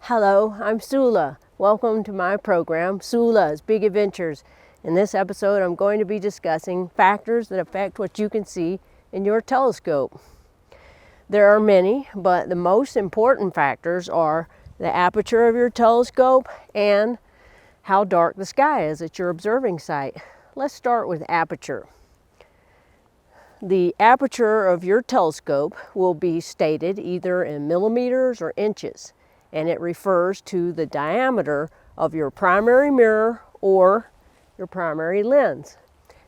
Hello, I'm Sula. Welcome to my program, Sula's Big Adventures. In this episode, I'm going to be discussing factors that affect what you can see in your telescope. There are many, but the most important factors are the aperture of your telescope and how dark the sky is at your observing site. Let's start with aperture. The aperture of your telescope will be stated either in millimeters or inches, and it refers to the diameter of your primary mirror or your primary lens.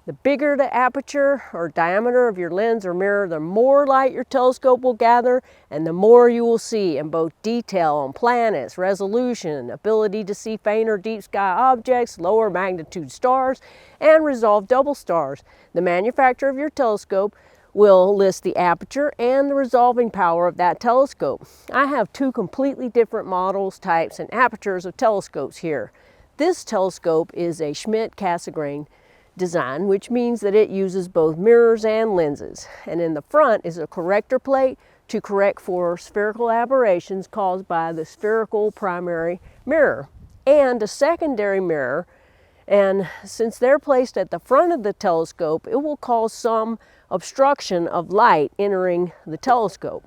The bigger the aperture or diameter of your lens or mirror, the more light your telescope will gather and the more you will see in both detail on planets, resolution, ability to see faint or deep sky objects, lower magnitude stars, and resolve double stars. The manufacturer of your telescope will list the aperture and the resolving power of that telescope. I have two completely different models, types, and apertures of telescopes here. This telescope is a Schmidt-Cassegrain design, which means that it uses both mirrors and lenses. And in the front is a corrector plate to correct for spherical aberrations caused by the spherical primary mirror, and a secondary mirror. And since they're placed at the front of the telescope, it will cause some obstruction of light entering the telescope.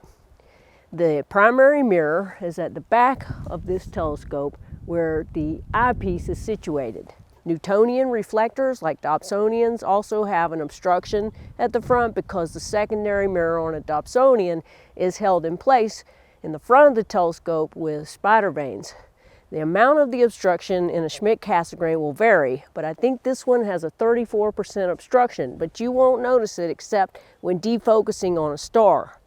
The primary mirror is at the back of this telescope where the eyepiece is situated. Newtonian reflectors like Dobsonians also have an obstruction at the front because the secondary mirror on a Dobsonian is held in place in the front of the telescope with spider vanes. The amount of the obstruction in a Schmidt-Cassegrain will vary, but I think this one has a 34% obstruction, but you won't notice it except when defocusing on a star.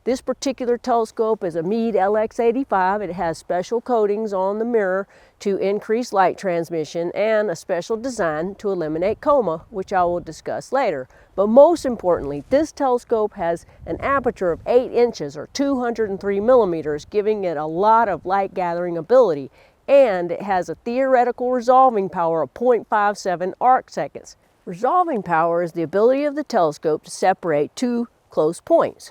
This particular telescope is a Meade LX85. It has special coatings on the mirror to increase light transmission and a special design to eliminate coma, which I will discuss later. But most importantly, this telescope has an aperture of 8 inches or 203 millimeters, giving it a lot of light gathering ability. And it has a theoretical resolving power of 0.57 arc seconds. Resolving power is the ability of the telescope to separate two close points.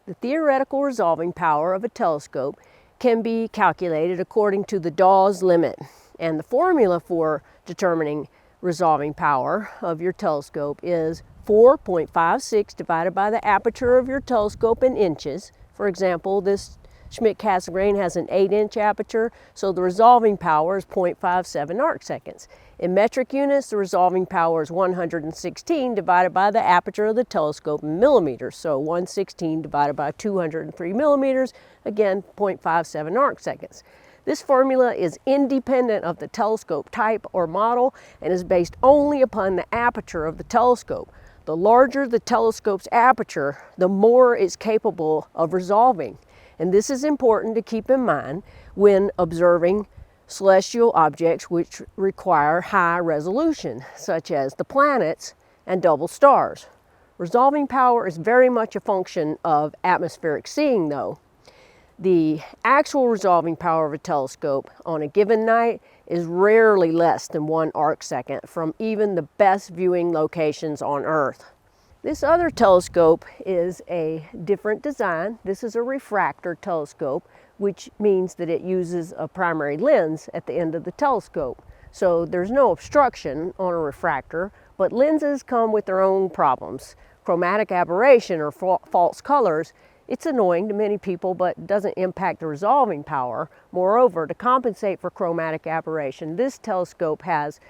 The theoretical resolving power of a telescope can be calculated according to the Dawes limit, and the formula for determining resolving power of your telescope is 4.56 divided by the aperture of your telescope in inches. For example, this Schmidt-Cassegrain has an 8-inch aperture, so the resolving power is 0.57 arc seconds. In metric units, the resolving power is 116 divided by the aperture of the telescope in millimeters, so 116 divided by 203 millimeters, again 0.57 arc seconds. This formula is independent of the telescope type or model and is based only upon the aperture of the telescope. The larger the telescope's aperture, the more it's capable of resolving. And this is important to keep in mind when observing celestial objects which require high resolution, such as the planets and double stars. Resolving power is very much a function of atmospheric seeing, though. The actual resolving power of a telescope on a given night is rarely less than 1 arc second from even the best viewing locations on Earth. This other telescope is a different design. This is a refractor telescope, which means that it uses a primary lens at the end of the telescope. So there's no obstruction on a refractor, but lenses come with their own problems. Chromatic aberration or false colors, it's annoying to many people, but doesn't impact the resolving power. Moreover, to compensate for chromatic aberration, this telescope has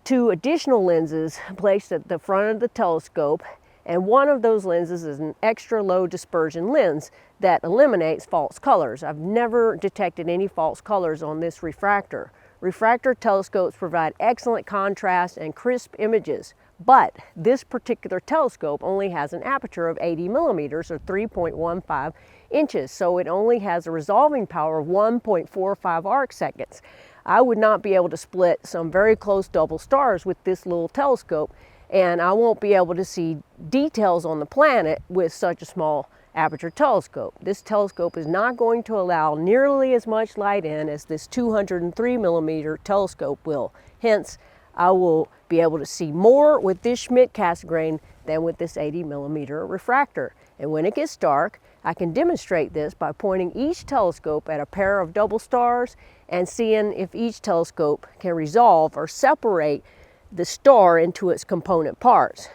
2 additional lenses placed at the front of the telescope, and one of those lenses is an extra low dispersion lens that eliminates false colors. I've never detected any false colors on this refractor. Refractor telescopes provide excellent contrast and crisp images, but this particular telescope only has an aperture of 80 millimeters or 3.15 inches, so it only has a resolving power of 1.45 arc seconds. I would not be able to split some very close double stars with this little telescope, and I won't be able to see details on the planet with such a small aperture telescope. This telescope is not going to allow nearly as much light in as this 203 millimeter telescope will. Hence, I will be able to see more with this Schmidt-Cassegrain than with this 80 millimeter refractor. And when it gets dark, I can demonstrate this by pointing each telescope at a pair of double stars and seeing if each telescope can resolve or separate the star into its component parts.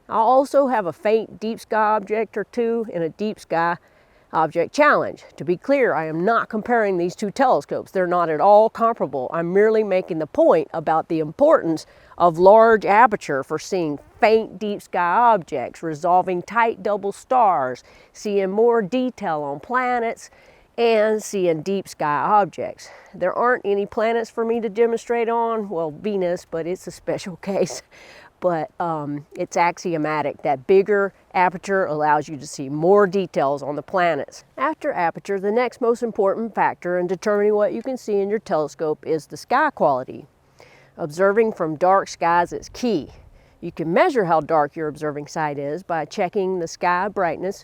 I'll also have a faint deep sky object or two in a deep sky object challenge. To be clear, I am not comparing these two telescopes. They're not at all comparable. I'm merely making the point about the importance of large aperture for seeing faint deep sky objects, resolving tight double stars, seeing more detail on planets, and seeing deep sky objects. There aren't any planets for me to demonstrate on, well, Venus, but it's a special case. But it's axiomatic that bigger aperture allows you to see more details on the planets. After aperture, the next most important factor in determining what you can see in your telescope is the sky quality. Observing from dark skies is key. You can measure how dark your observing site is by checking the sky brightness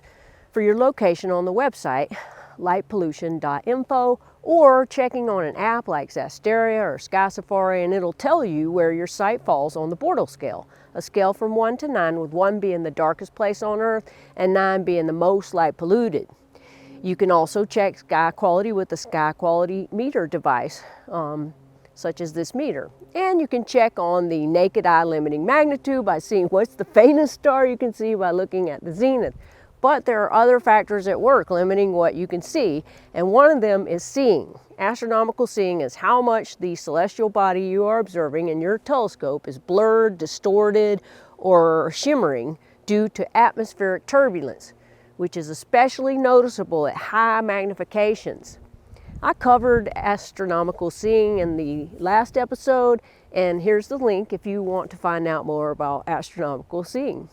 for your location on the website, lightpollution.info, or checking on an app like Zasteria or Sky Safari, and it'll tell you where your site falls on the Bortle scale, a scale from 1 to 9, with 1 being the darkest place on Earth and 9 being the most light polluted. You can also check sky quality with the sky quality meter device, such as this meter. And you can check on the naked eye limiting magnitude by seeing what's the faintest star you can see by looking at the zenith. But there are other factors at work limiting what you can see, and one of them is seeing. Astronomical seeing is how much the celestial body you are observing in your telescope is blurred, distorted, or shimmering due to atmospheric turbulence, which is especially noticeable at high magnifications. I covered astronomical seeing in the last episode, and here's the link if you want to find out more about astronomical seeing.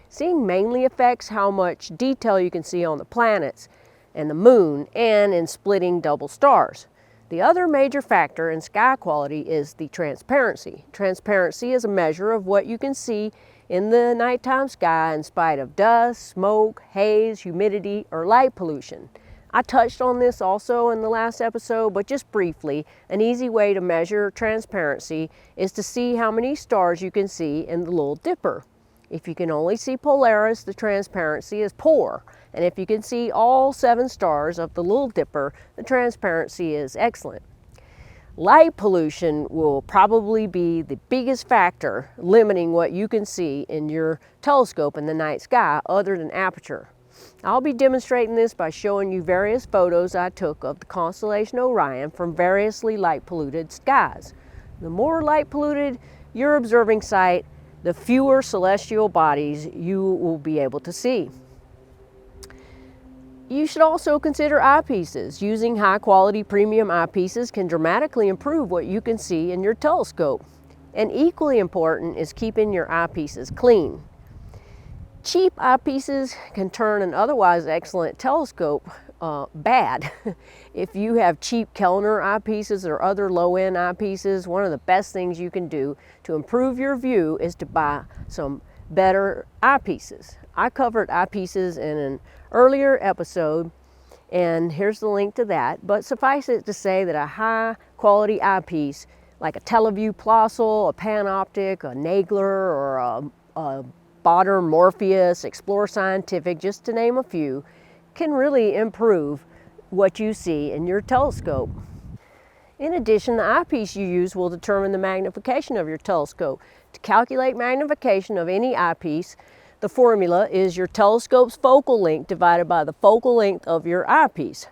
Seeing mainly affects how much detail you can see on the planets and the moon and in splitting double stars. The other major factor in sky quality is the transparency. Transparency is a measure of what you can see in the nighttime sky in spite of dust, smoke, haze, humidity, or light pollution. I touched on this also in the last episode, but just briefly, an easy way to measure transparency is to see how many stars you can see in the Little Dipper. If you can only see Polaris, the transparency is poor. And if you can see all 7 stars of the Little Dipper, the transparency is excellent. Light pollution will probably be the biggest factor limiting what you can see in your telescope in the night sky other than aperture. I'll be demonstrating this by showing you various photos I took of the constellation Orion from variously light polluted skies. The more light polluted your observing site, the fewer celestial bodies you will be able to see. You should also consider eyepieces. Using high-quality premium eyepieces can dramatically improve what you can see in your telescope. And equally important is keeping your eyepieces clean. Cheap eyepieces can turn an otherwise excellent telescope bad. If you have cheap Kellner eyepieces or other low-end eyepieces, one of the best things you can do to improve your view is to buy some better eyepieces. I covered eyepieces in an earlier episode, and here's the link to that, but suffice it to say that a high-quality eyepiece like a Televue Plössl, a Panoptic, a Nagler, or a Botter Morpheus, Explore Scientific, just to name a few, can really improve what you see in your telescope. In addition, the eyepiece you use will determine the magnification of your telescope. To calculate magnification of any eyepiece, the formula is your telescope's focal length divided by the focal length of your eyepiece.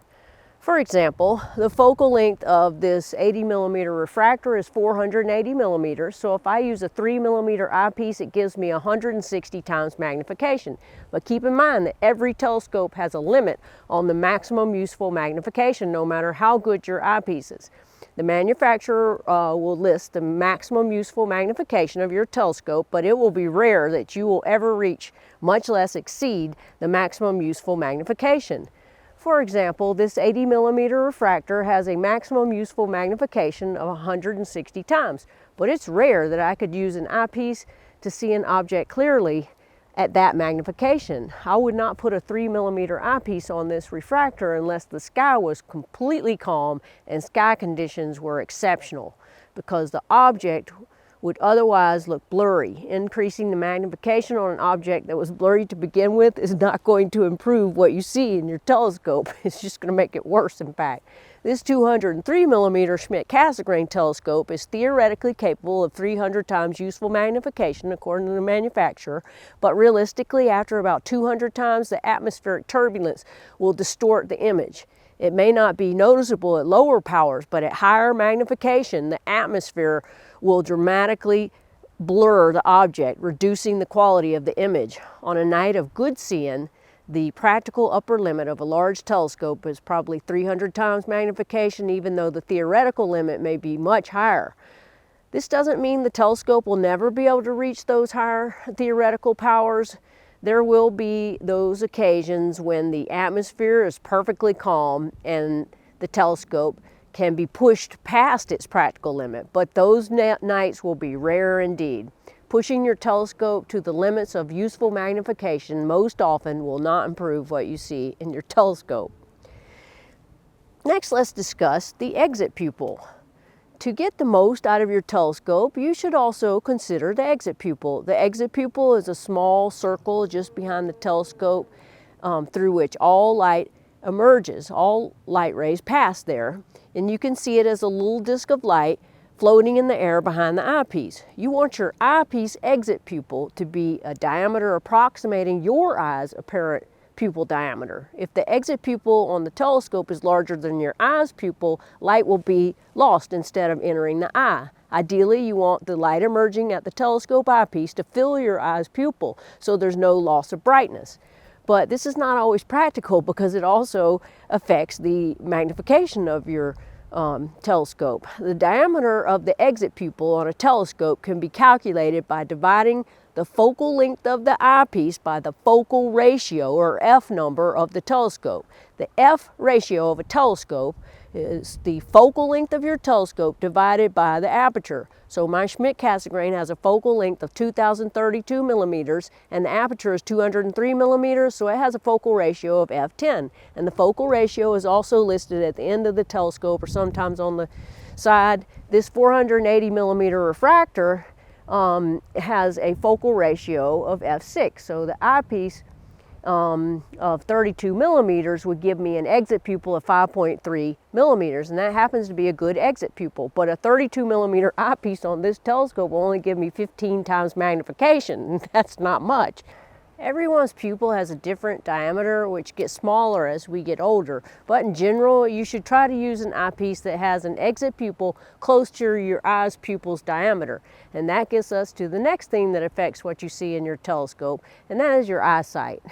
For example, the focal length of this 80mm refractor is 480mm, so if I use a 3mm eyepiece, it gives me 160 times magnification. But keep in mind that every telescope has a limit on the maximum useful magnification, no matter how good your eyepiece is. The manufacturer will list the maximum useful magnification of your telescope, but it will be rare that you will ever reach, much less exceed, the maximum useful magnification. For example, this 80mm refractor has a maximum useful magnification of 160 times, but it's rare that I could use an eyepiece to see an object clearly at that magnification. I would not put a 3mm eyepiece on this refractor unless the sky was completely calm and sky conditions were exceptional, because the object would otherwise look blurry. Increasing the magnification on an object that was blurry to begin with is not going to improve what you see in your telescope. It's just going to make it worse, in fact. This 203mm Schmidt-Cassegrain telescope is theoretically capable of 300 times useful magnification according to the manufacturer, but realistically after about 200 times the atmospheric turbulence will distort the image. It may not be noticeable at lower powers, but at higher magnification the atmosphere will dramatically blur the object, reducing the quality of the image. On a night of good seeing, the practical upper limit of a large telescope is probably 300 times magnification, even though the theoretical limit may be much higher. This doesn't mean the telescope will never be able to reach those higher theoretical powers. There will be those occasions when the atmosphere is perfectly calm and the telescope can be pushed past its practical limit, but those nights will be rare indeed. Pushing your telescope to the limits of useful magnification most often will not improve what you see in your telescope. Next, let's discuss the exit pupil. To get the most out of your telescope, you should also consider the exit pupil. The exit pupil is a small circle just behind the telescope through which all light emerges. All light rays pass there, and you can see it as a little disc of light floating in the air behind the eyepiece. You want your eyepiece exit pupil to be a diameter approximating your eye's apparent pupil diameter. If the exit pupil on the telescope is larger than your eye's pupil, light will be lost instead of entering the eye. Ideally, you want the light emerging at the telescope eyepiece to fill your eye's pupil so there's no loss of brightness. But this is not always practical because it also affects the magnification of your telescope. The diameter of the exit pupil on a telescope can be calculated by dividing the focal length of the eyepiece by the focal ratio, or F number, of the telescope. The F ratio of a telescope is the focal length of your telescope divided by the aperture. So my Schmidt-Cassegrain has a focal length of 2032 millimeters and the aperture is 203 millimeters, so it has a focal ratio of F10. And the focal ratio is also listed at the end of the telescope or sometimes on the side. This 480 millimeter refractor has a focal ratio of F6. So the eyepiece of 32 millimeters would give me an exit pupil of 5.3 millimeters, and that happens to be a good exit pupil. But a 32 millimeter eyepiece on this telescope will only give me 15 times magnification, and that's not much. Everyone's pupil has a different diameter, which gets smaller as we get older, but in general you should try to use an eyepiece that has an exit pupil close to your eye's pupil's diameter. And that gets us to the next thing that affects what you see in your telescope, and that is your eyesight.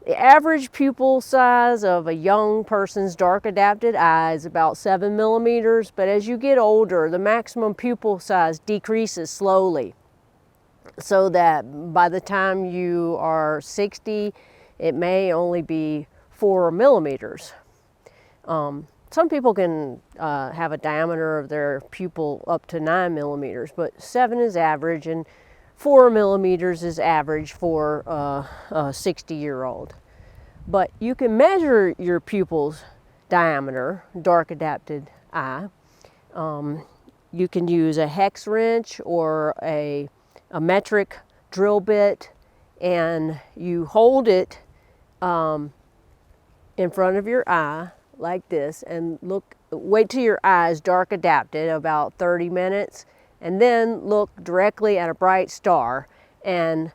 The average pupil size of a young person's dark adapted eye is about 7 millimeters, but as you get older, the maximum pupil size decreases slowly, so that by the time you are 60, it may only be 4 millimeters. Some people can have a diameter of their pupil up to 9 millimeters, but 7 is average, and 4 millimeters is average for a 60-year-old. But you can measure your pupil's diameter, dark adapted eye. You can use a hex wrench or a metric drill bit, and you hold it in front of your eye like this, and wait till your eye is dark adapted, about 30 minutes, and then look directly at a bright star and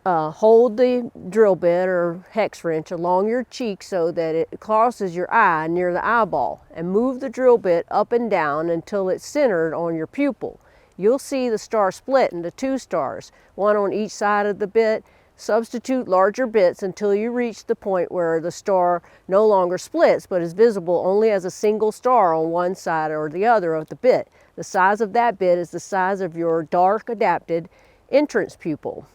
hold the drill bit or hex wrench along your cheek so that it crosses your eye near the eyeball, and move the drill bit up and down until it's centered on your pupil. You'll see the star split into 2 stars, one on each side of the bit. Substitute larger bits until you reach the point where the star no longer splits but is visible only as a single star on one side or the other of the bit. The size of that bit is the size of your dark adapted entrance pupil.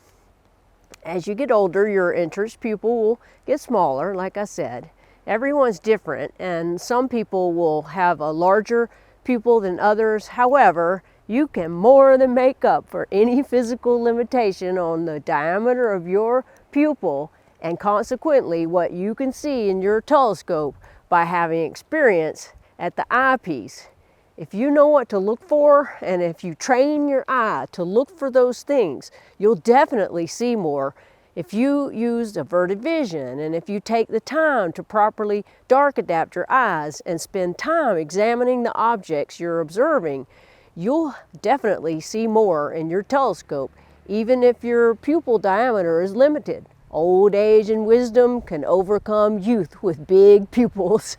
As you get older, your entrance pupil will get smaller, like I said. Everyone's different, and some people will have a larger pupil than others. However, you can more than make up for any physical limitation on the diameter of your pupil, and consequently what you can see in your telescope, by having experience at the eyepiece. If you know what to look for, and if you train your eye to look for those things, you'll definitely see more. If you use averted vision, and if you take the time to properly dark adapt your eyes and spend time examining the objects you're observing, you'll definitely see more in your telescope, even if your pupil diameter is limited. Old age and wisdom can overcome youth with big pupils.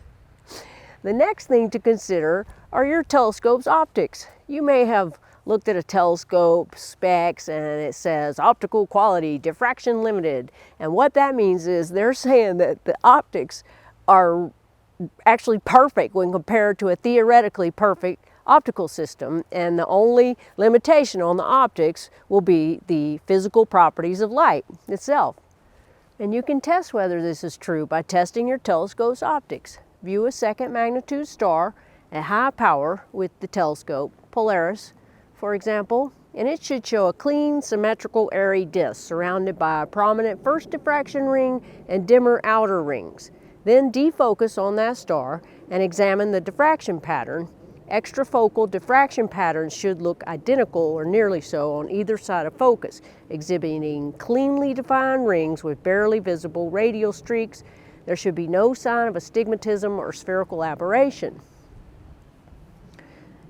The next thing to consider are your telescope's optics. You may have looked at a telescope specs and it says optical quality, diffraction limited. And what that means is they're saying that the optics are actually perfect when compared to a theoretically perfect optical system, and the only limitation on the optics will be the physical properties of light itself. And you can test whether this is true by testing your telescope's optics. View a second magnitude star at high power with the telescope, Polaris, for example, and it should show a clean, symmetrical, airy disk surrounded by a prominent first diffraction ring and dimmer outer rings. Then defocus on that star and examine the diffraction pattern. Extrafocal diffraction patterns should look identical or nearly so on either side of focus, exhibiting cleanly defined rings with barely visible radial streaks. There should be no sign of astigmatism or spherical aberration.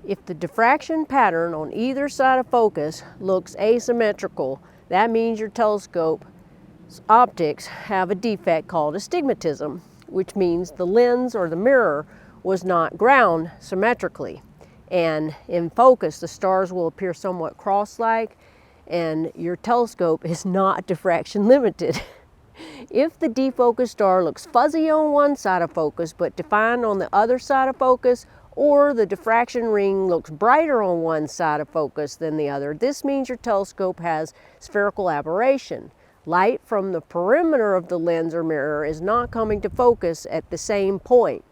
If the diffraction pattern on either side of focus looks asymmetrical, that means your telescope's optics have a defect called astigmatism, which means the lens or the mirror was not ground symmetrically. And in focus, the stars will appear somewhat cross-like, and your telescope is not diffraction limited. If the defocused star looks fuzzy on one side of focus but defined on the other side of focus, or the diffraction ring looks brighter on one side of focus than the other, this means your telescope has spherical aberration. Light from the perimeter of the lens or mirror is not coming to focus at the same point.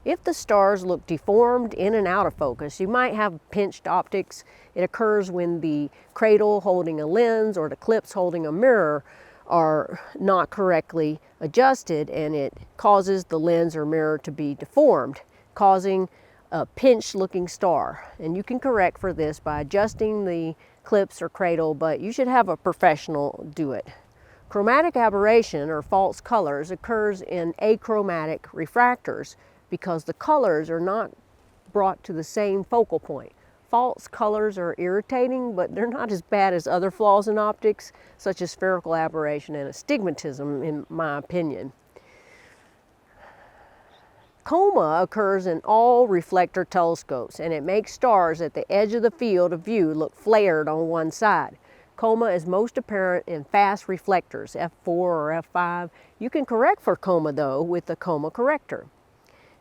If the stars look deformed in and out of focus, you might have pinched optics. It occurs when the cradle holding a lens or the clips holding a mirror are not correctly adjusted, and it causes the lens or mirror to be deformed, causing a pinched looking star. And you can correct for this by adjusting the clips or cradle, but you should have a professional do it. Chromatic aberration or false colors occurs in achromatic refractors because the colors are not brought to the same focal point. False colors are irritating, but they're not as bad as other flaws in optics, such as spherical aberration and astigmatism, in my opinion. Coma occurs in all reflector telescopes, and it makes stars at the edge of the field of view look flared on one side. Coma is most apparent in fast reflectors, f4 or f5. You can correct for coma, though, with the coma corrector.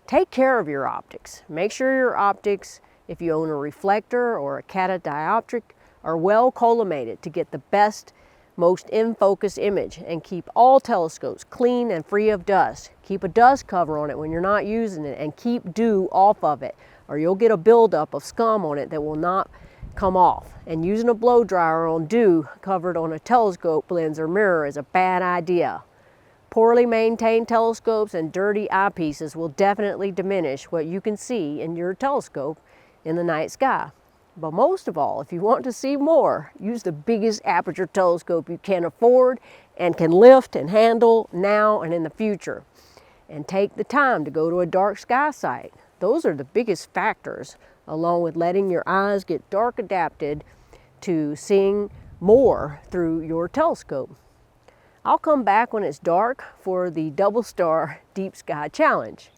Take care of your optics. Make sure your optics, if you own a reflector or a catadioptric, are well collimated to get the best, most in-focus image, and keep all telescopes clean and free of dust. Keep a dust cover on it when you're not using it, and keep dew off of it, or you'll get a buildup of scum on it that will not come off. And using a blow dryer on dew covered on a telescope lens or mirror is a bad idea. Poorly maintained telescopes and dirty eyepieces will definitely diminish what you can see in your telescope in the night sky. But most of all, if you want to see more, use the biggest aperture telescope you can afford and can lift and handle now and in the future. And take the time to go to a dark sky site. Those are the biggest factors, along with letting your eyes get dark adapted to seeing more through your telescope. I'll come back when it's dark for the Double Star Deep Sky Challenge.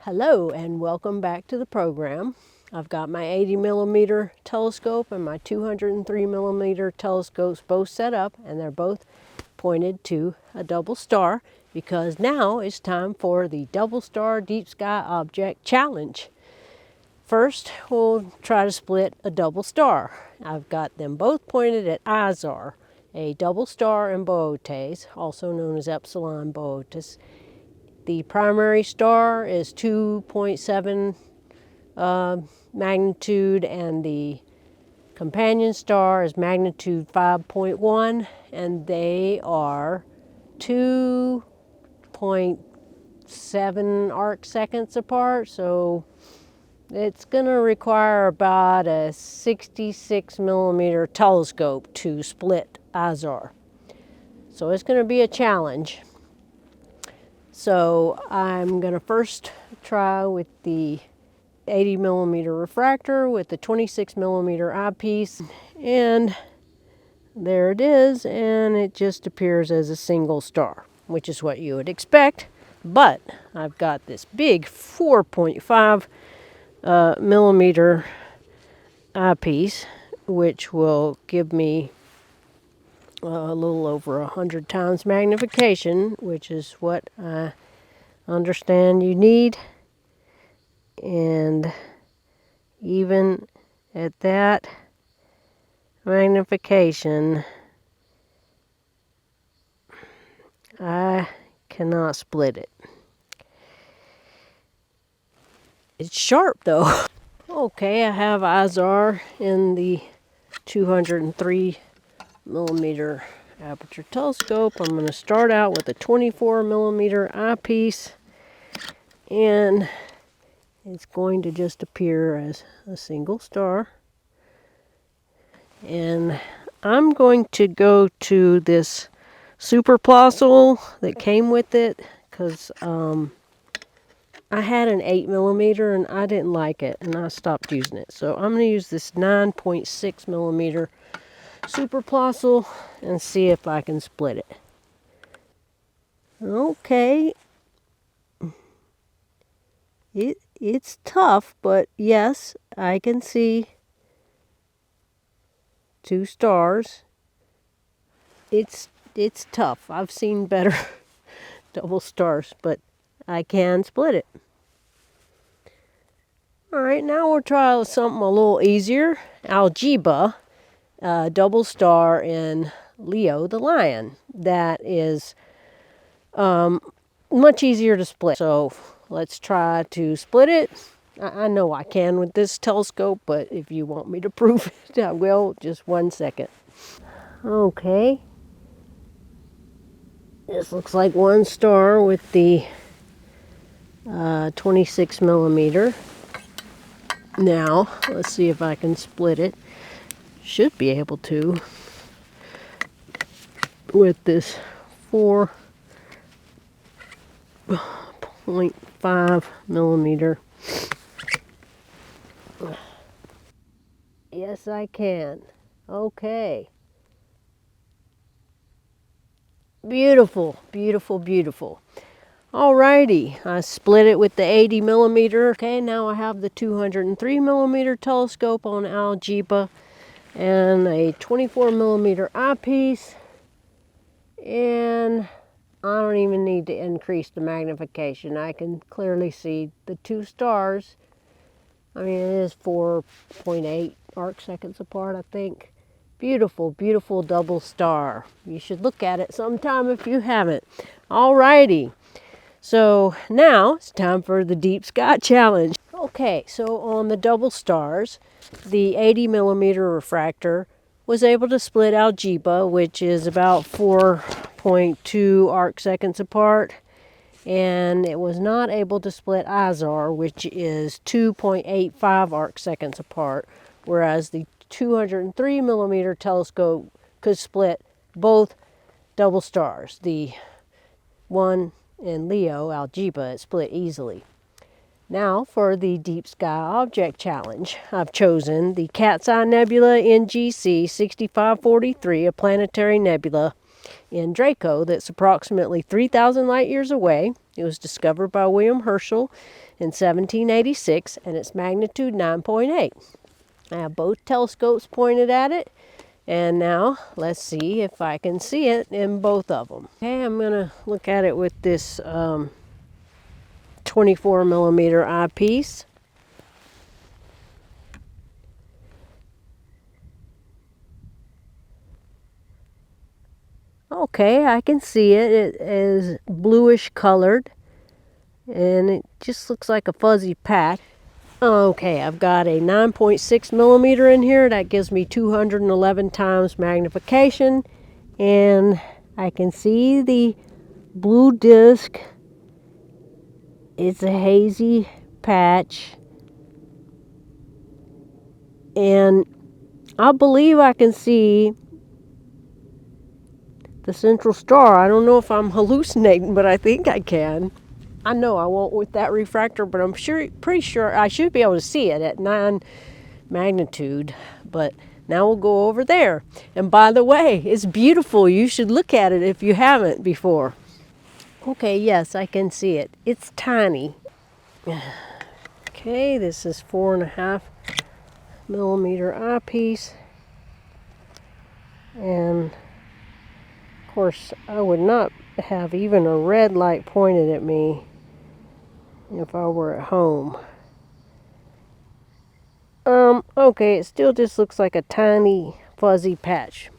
Hello and welcome back to the program. I've got my 80mm telescope and my 203mm telescopes both set up, and they're both pointed to a double star because now it's time for the Double Star Deep Sky Object Challenge. First, we'll try to split a double star. I've got them both pointed at Izar, a double star in Boötes, also known as Epsilon Boötes. The primary star is 2.7 magnitude, and the companion star is magnitude 5.1, and they are 2.7 7 arc seconds apart, so it's going to require about a 66 millimeter telescope to split Izar. So it's going to be a challenge. So I'm going to first try with the 80 millimeter refractor with the 26 millimeter eyepiece, and there it is, and it just appears as a single star, which is what you would expect. But I've got this big 4.5 millimeter eyepiece, which will give me a little over 100 times magnification, which is what I understand you need. And even at that magnification, I cannot split it. It's sharp though. Okay, I have Izar in the 203 millimeter aperture telescope. I'm going to start out with a 24 millimeter eyepiece, and it's going to just appear as a single star. And I'm going to go to this super plossel that came with it, because I had an 8 millimeter and I didn't like it, and I stopped using it. So I'm going to use this 9.6 millimeter super plossel and see if I can split it. Okay. It's tough, but yes, I can see 2 stars. It's tough. I've seen better double stars, but I can split it. All right, now we'll try something a little easier. Algebra, double star in Leo the lion. That is much easier to split. So let's try to split it. I know I can with this telescope, but if you want me to prove it, I will. Just 1 second. Okay. This looks like 1 star with the 26 millimeter. Now, let's see if I can split it. Should be able to with this 4.5 millimeter. Yes, I can. Okay. Beautiful, beautiful, beautiful. Alrighty, I split it with the 80 millimeter. Okay, now I have the 203 millimeter telescope on algebra and a 24 millimeter eyepiece. And I don't even need to increase the magnification. I can clearly see the 2 stars. I mean, it is 4.8 arc seconds apart, I think. Beautiful, beautiful double star. You should look at it sometime if you haven't. Alrighty. So now it's time for the deep sky challenge. Okay, so on the double stars, the 80 millimeter refractor was able to split algebra, which is about 4.2 arc seconds apart, and it was not able to split Izar, which is 2.85 arc seconds apart, whereas the 203 millimeter telescope could split both double stars. The one in Leo algebra, it split easily. Now for the Deep Sky Object Challenge. I've chosen the Cat's Eye Nebula NGC 6543, a planetary nebula in Draco that's approximately 3,000 light years away. It was discovered by William Herschel in 1786, and its magnitude 9.8. I have both telescopes pointed at it, and now let's see if I can see it in both of them. Okay, I'm going to look at it with this 24 millimeter eyepiece. Okay, I can see it. It is bluish colored, and it just looks like a fuzzy patch. Okay, I've got a 9.6 millimeter in here. That gives me 211 times magnification, and I can see the blue disc It's a hazy patch, and I believe I can see the central star. I don't know if I'm hallucinating, but I think I can. I know I won't with that refractor, but I'm pretty sure I should be able to see it at 9 magnitude. But now we'll go over there. And by the way, it's beautiful. You should look at it if you haven't before. Okay, yes, I can see it. It's tiny. Okay, this is 4.5 millimeter eyepiece. And of course, I would not have even a red light pointed at me if I were at home. Okay, it still just looks like a tiny fuzzy patch,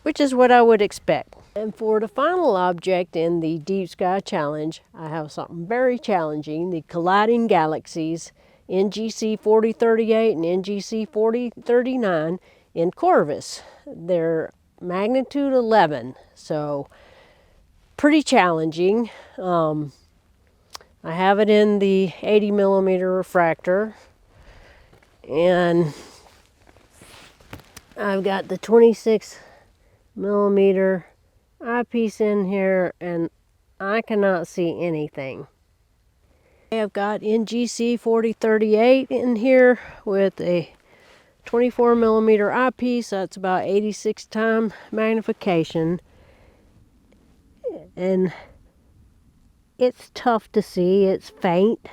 which is what I would expect. And for the final object in the Deep Sky Challenge, I have something very challenging, the colliding galaxies NGC 4038 and NGC 4039 in Corvus. They're magnitude 11, so pretty challenging. I have it in the 80 millimeter refractor, and I've got the 26 millimeter eyepiece in here, and I cannot see anything. I've got NGC 4038 in here with a 24 millimeter eyepiece. That's about 86 times magnification, and it's tough to see. It's faint,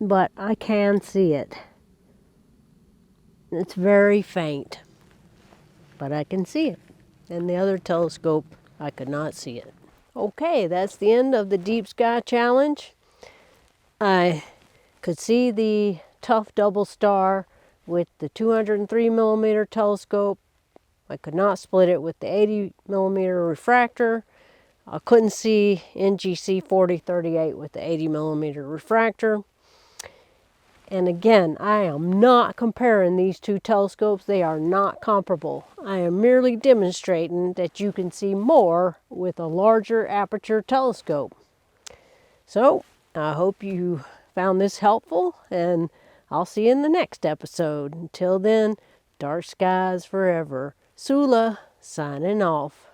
but I can see it. It's very faint, but I can see it. And the other telescope, I could not see it. Okay, that's the end of the Deep Sky Challenge. I could see the tough double star with the 203 millimeter telescope. I could not split it with the 80 millimeter refractor. I couldn't see NGC 4038 with the 80 millimeter refractor. And again, I am not comparing these two telescopes. They are not comparable. I am merely demonstrating that you can see more with a larger aperture telescope. So, I hope you found this helpful, and I'll see you in the next episode. Until then, dark skies forever. Sula, signing off.